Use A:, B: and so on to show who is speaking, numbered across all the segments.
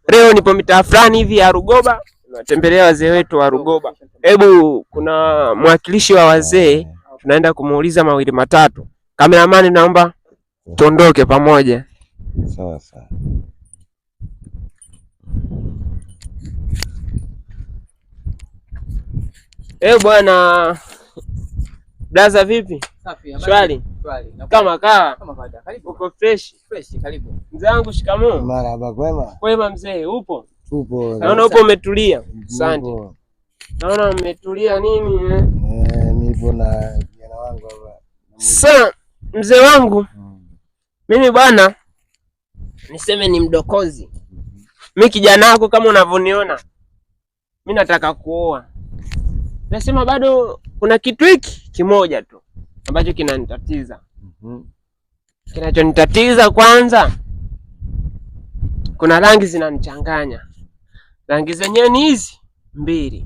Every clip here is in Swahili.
A: Leo nipo mitaa fulani hivi ya Rugoba, tunatembelea wazee wetu wa Rugoba. Hebu kuna mwakilishi wa wazee, tunaenda kumuuliza mawili matatu. Kameramani, naomba tuondoke pamoja.
B: Sawa sawa.
A: Bwana Blaza, vipi?
C: Safi.
A: Shwari. Kama kawaida. Karibu. Uko fresh?
C: Fresh, karibu.
A: Mzee wangu shikamoo.
B: Marhaba, kwema?
A: Kwema mzee, upo?
B: Tupo.
A: Naona upo umetulia. Asante. Naona umetulia nini
B: Nipo na kijana wangu hapa.
A: Sasa mzee wangu, mimi bwana niseme ni mdokozi. Mimi kijana wako kama unavyoniona. Mimi nataka kuoa. Nasema bado kuna kitu hiki kimoja tu ambacho kinanitatiza. Kinachonitatiza kwanza, kuna rangi zinanichanganya. Rangi zenyewe ni hizi mbili.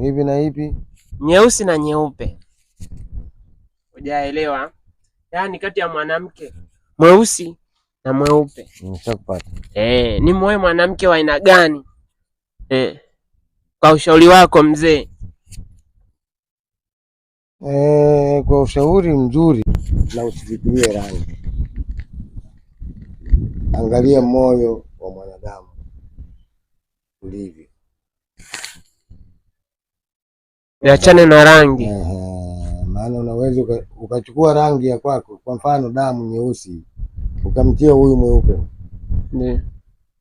B: Hivi na hivi? Nyeusi na nyeupe.
A: Hujaelewa? Yaani kati ya mwanamke mweusi na mweupe.
B: Nimeshakupata.
A: Ni moyo mwanamke wa aina gani? Kwa ushauri wako mzee.
B: Kwa ushauri mzuri, na usifikirie rangi. Angalia moyo wa mwanadamu ulivyo.
A: Niachane na rangi.
B: Maana unaweza ukachukua rangi ya kwako, kwa mfano damu nyeusi, ukamtia huyu mweupe.
A: Ndiyo.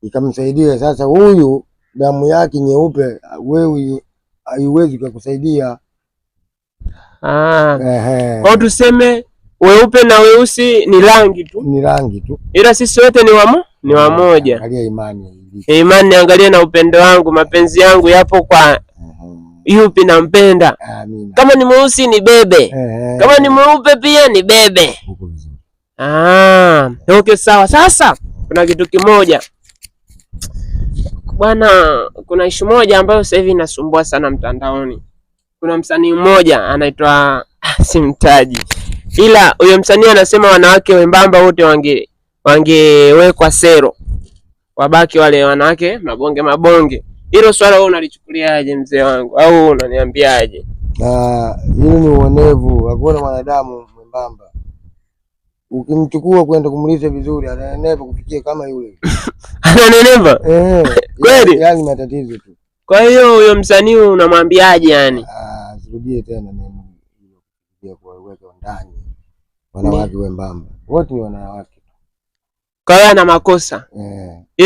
B: Ikamsaidia. Sasa huyu damu yake nyeupe, wewe haiwezi kukusaidia.
A: Kwa tuseme weupe na weusi ni rangi tu.
B: Ni rangi tu.
A: Ila sisi wote ni wamoja.
B: Angalia imani.
A: Imani, angalia na upendo wangu, mapenzi yangu yapo kwa yupi nampenda.
B: Amina.
A: Kama ni mweusi ni bebe. Kama ni mweupe pia ni bebe. Okay, sawa. Sasa kuna kitu kimoja bwana, kuna ishu moja ambayo sasa hivi inasumbua sana mtandaoni. Kuna msanii mmoja anaitwa simtaji, ila huyo msanii anasema wanawake wembamba wote wangewekwa sero, wabaki wale wanawake mabonge. Hilo swala wewe unalichukuliaje mzee wangu, au unaniambiaje?
B: Hilo ni uonevu. Hakuna mwanadamu mwembamba ukimchukua kwenda kumulisha vizuri ananenepa kufikia kama yule.
A: Ananenepa? Kweli?
B: Yaani matatizo tu.
A: Kwa hiyo huyo msanii unamwambiaje yani?
B: Sirudie tena neno hilo kuweka ndani. Wanawake wembamba wote ni wanawake.
A: Kwa hiyo ana makosa. Ila